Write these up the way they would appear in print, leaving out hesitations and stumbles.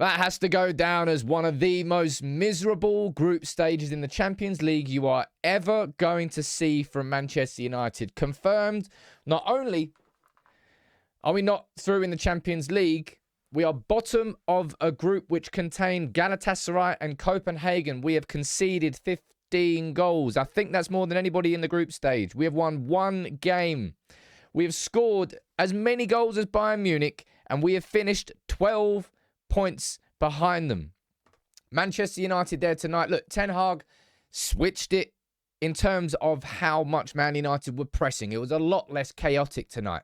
That has to go down as one of the most miserable group stages in the Champions League you are ever going to see from Manchester United. Confirmed, not only are we not through in the Champions League, we are bottom of a group which contained Galatasaray and Copenhagen. We have conceded 15 goals. I think that's more than anybody in the group stage. We have won one game. We have scored as many goals as Bayern Munich, and we have finished 12 points behind them. Manchester United there tonight. Look, Ten Hag switched it in terms of how much Man United were pressing. It was a lot less chaotic tonight.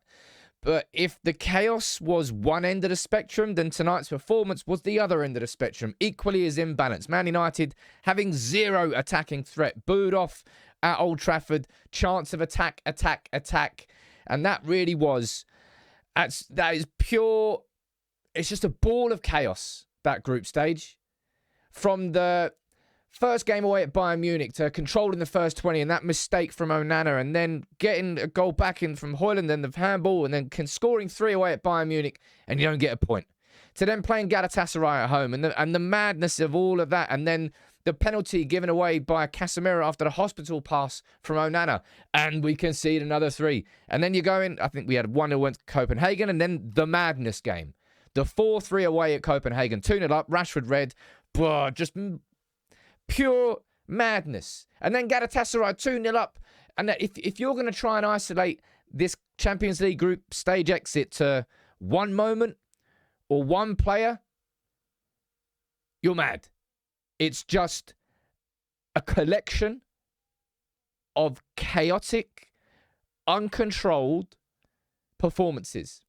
But if the chaos was one end of the spectrum, then tonight's performance was the other end of the spectrum, equally as imbalanced. Man United having zero attacking threat, booed off at Old Trafford, chance of attack. And that really was, that is pure, it's just a ball of chaos, that group stage. From the first game away at Bayern Munich to controlling the first 20 and that mistake from Onana, and then getting a goal back in from Højlund and the handball, and then scoring 3 away at Bayern Munich and you don't get a point. To then playing Galatasaray at home and the madness of all of that, and then the penalty given away by Casemiro after the hospital pass from Onana, and we concede another 3. And then you go in, I think we had 1-0 went to Copenhagen, and then the madness game. The 4-3 away at Copenhagen, 2-0 up, Rashford red, just pure madness. And then Galatasaray 2-0 up. And if you're going to try and isolate this Champions League group stage exit to one moment or one player, you're mad. It's just a collection of chaotic, uncontrolled performances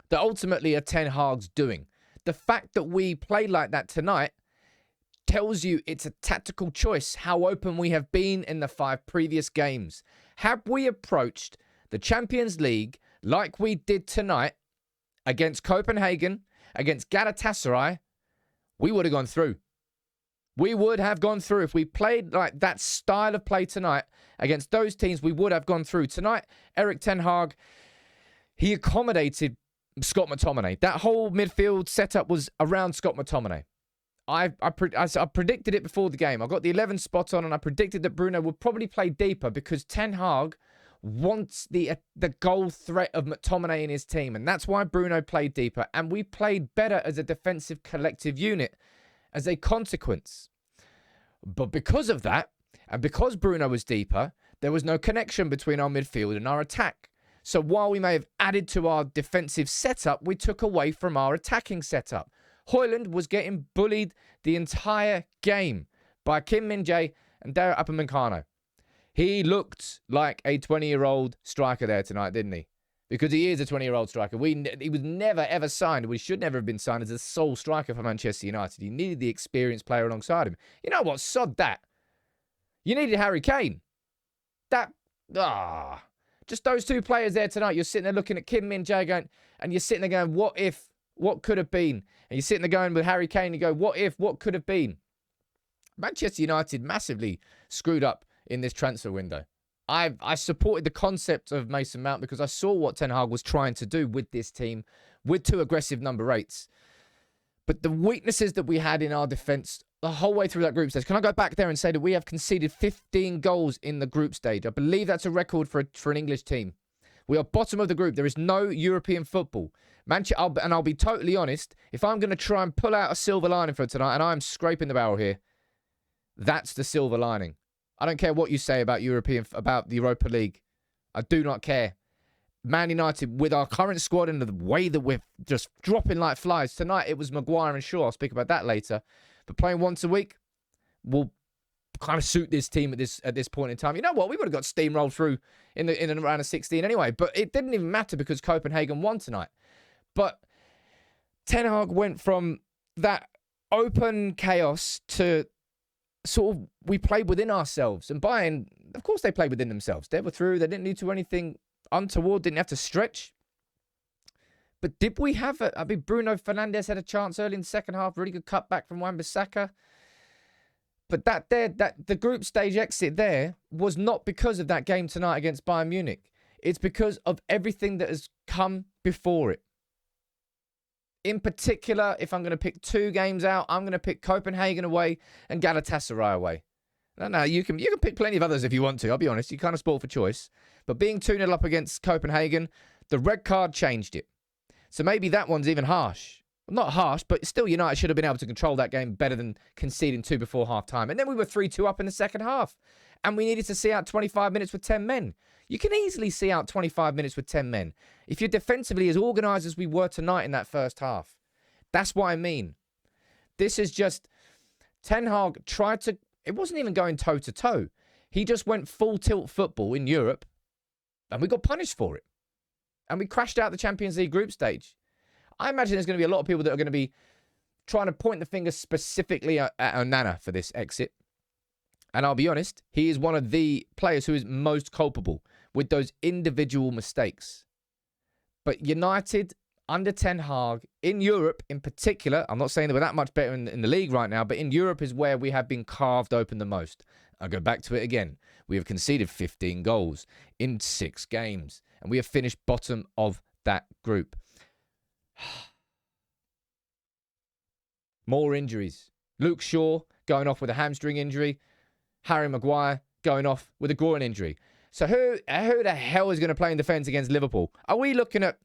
that ultimately are Ten Hag's doing. The fact that we played like that tonight tells you it's a tactical choice, how open we have been in the 5 previous games. Had we approached the Champions League like we did tonight against Copenhagen, against Galatasaray, we would have gone through. We would have gone through. If we played like that style of play tonight against those teams, we would have gone through. Tonight, Erik Ten Hag, he accommodated Scott McTominay. That whole midfield setup was around Scott McTominay. I predicted it before the game. I got the 11 spot on, and I predicted that Bruno would probably play deeper because Ten Hag wants the goal threat of McTominay in his team, and that's why Bruno played deeper, and we played better as a defensive collective unit as a consequence. But because of that, and because Bruno was deeper, there was no connection between our midfield and our attack. So while we may have added to our defensive setup, we took away from our attacking setup. Højlund was getting bullied the entire game by Kim Min-jae and Dara Upamecano. He looked like a 20-year-old striker there tonight, didn't he? Because he is a 20-year-old striker. He was never, ever signed. We should never have been signed as a sole striker for Manchester United. He needed the experienced player alongside him. You know what? Sod that. You needed Harry Kane. Just those 2 players there tonight. You're sitting there looking at Kim Min-jae going, and you're sitting there going, what if? What could have been? And you're sitting there going with Harry Kane, you go, what if? What could have been? Manchester United massively screwed up in this transfer window. I supported the concept of Mason Mount because I saw what Ten Hag was trying to do with this team, with 2 aggressive number 8s. But the weaknesses that we had in our defence the whole way through that group stage. Can I go back there and say that we have conceded 15 goals in the group stage? I believe that's a record for an English team. We are bottom of the group. There is no European football. And I'll be totally honest, if I'm going to try and pull out a silver lining for tonight, and I'm scraping the barrel here, that's the silver lining. I don't care what you say about the Europa League. I do not care. Man United, with our current squad and the way that we're just dropping like flies. Tonight, it was Maguire and Shaw. I'll speak about that later. But playing once a week will kind of suit this team at this point in time. You know what? We would have got steamrolled through in the round of 16 anyway. But it didn't even matter because Copenhagen won tonight. But Ten Hag went from that open chaos to sort of, we played within ourselves. And Bayern, of course they played within themselves. They were through. They didn't need to do anything untoward. Didn't have to stretch. But did we have Bruno Fernandes had a chance early in the second half. Really good cutback from Wan-Bissaka. But the group stage exit there was not because of that game tonight against Bayern Munich. It's because of everything that has come before it. In particular, if I'm going to pick 2 games out, I'm going to pick Copenhagen away and Galatasaray away. No, you can pick plenty of others if you want to. I'll be honest, you kind of sport for choice. But being 2-0 up against Copenhagen, the red card changed it. So maybe that one's even harsh. Not harsh, but still United should have been able to control that game better than conceding 2 before half-time. And then we were 3-2 up in the second half. And we needed to see out 25 minutes with 10 men. You can easily see out 25 minutes with 10 men. If you're defensively as organised as we were tonight in that first half. That's what I mean. This is just... Ten Hag tried to... It wasn't even going toe-to-toe. He just went full tilt football in Europe. And we got punished for it. And we crashed out the Champions League group stage. I imagine there's going to be a lot of people that are going to be trying to point the finger specifically at Onana for this exit. And I'll be honest, he is one of the players who is most culpable with those individual mistakes. But United, under Ten Hag, in Europe in particular, I'm not saying that we're that much better in the league right now, but in Europe is where we have been carved open the most. I'll go back to it again. We have conceded 15 goals in 6 games, and we have finished bottom of that group. More injuries. Luke Shaw going off with a hamstring injury. Harry Maguire going off with a groin injury. So who the hell is going to play in defence against Liverpool? Are we looking at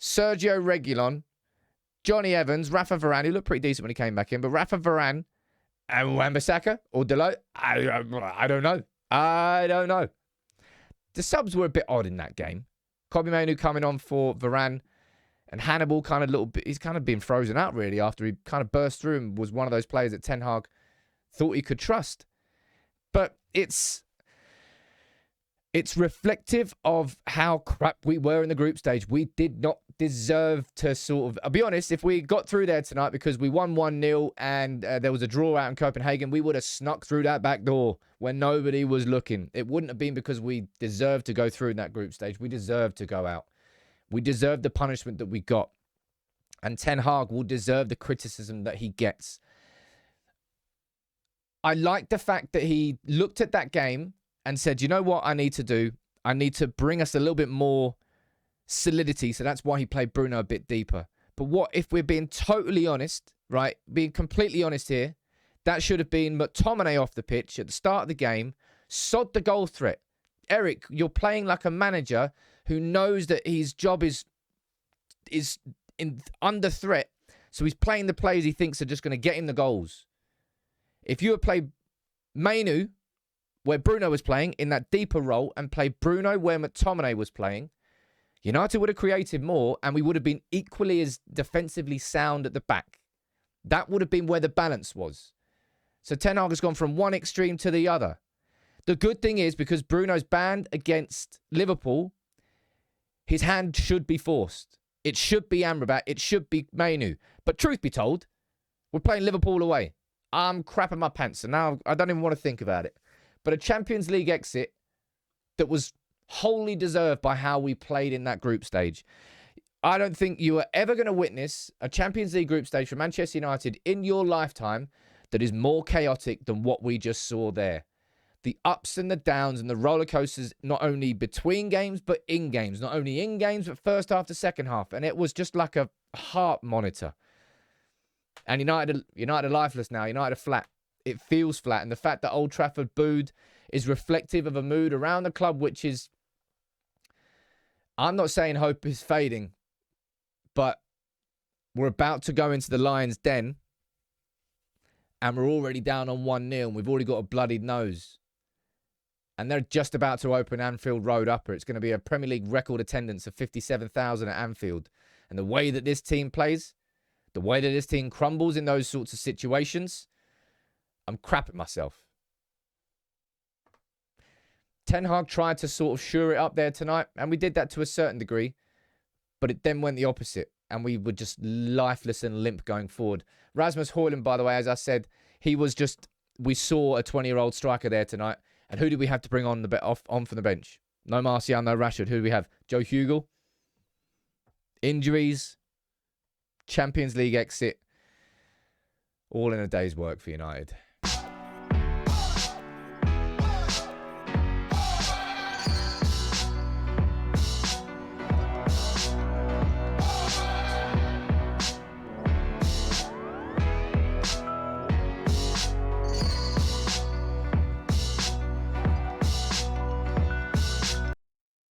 Sergio Reguilon, Johnny Evans, Rafa Varane, who looked pretty decent when he came back in, but Rafa Varane and Wan-Bissaka or Dalot? I don't know. I don't know. The subs were a bit odd in that game. Kobe Mainoo coming on for Varane, and Hannibal he's kind of been frozen out really after he kind of burst through and was one of those players that Ten Hag thought he could trust. But it's reflective of how crap we were in the group stage. We did not deserve to I'll be honest, if we got through there tonight because we won 1-0 and there was a draw out in Copenhagen, we would have snuck through that back door when nobody was looking. It wouldn't have been because we deserved to go through in that group stage. We deserved to go out. We deserved the punishment that we got. And Ten Hag will deserve the criticism that he gets. I like the fact that he looked at that game and said, you know what I need to do? I need to bring us a little bit more solidity. So that's why he played Bruno a bit deeper. But what if we're being totally honest, right? Being completely honest here, that should have been McTominay off the pitch at the start of the game. Sod the goal threat. Erik, you're playing like a manager who knows that his job is under threat. So he's playing the players he thinks are just going to get him the goals. If you had played Mainoo, where Bruno was playing, in that deeper role, and played Bruno where McTominay was playing, United would have created more, and we would have been equally as defensively sound at the back. That would have been where the balance was. So Ten Hag has gone from one extreme to the other. The good thing is, because Bruno's banned against Liverpool, his hand should be forced. It should be Amrabat. It should be Mainoo. But truth be told, we're playing Liverpool away. I'm crapping my pants, and now I don't even want to think about it. But a Champions League exit that was wholly deserved by how we played in that group stage. I don't think you are ever going to witness a Champions League group stage for Manchester United in your lifetime that is more chaotic than what we just saw there. The ups and the downs and the roller coasters, not only between games, but in games. Not only in games, but first half to second half. And it was just like a heart monitor. And United are lifeless now. United are flat. It feels flat. And the fact that Old Trafford booed is reflective of a mood around the club, which is... I'm not saying hope is fading, but we're about to go into the Lions' den and we're already down on 1-0 and we've already got a bloodied nose. And they're just about to open Anfield Road Upper. It's going to be a Premier League record attendance of 57,000 at Anfield. And the way that this team plays, the way that this team crumbles in those sorts of situations, I'm crapping myself. Ten Hag tried to sort of shore it up there tonight, and we did that to a certain degree, but it then went the opposite, and we were just lifeless and limp going forward. Rasmus Højlund, by the way, as I said, we saw a 20-year-old striker there tonight, and who did we have to bring on from the bench? No Martial, no Rashford. Who do we have? Joe Hugel. Injuries, Champions League exit, all in a day's work for United.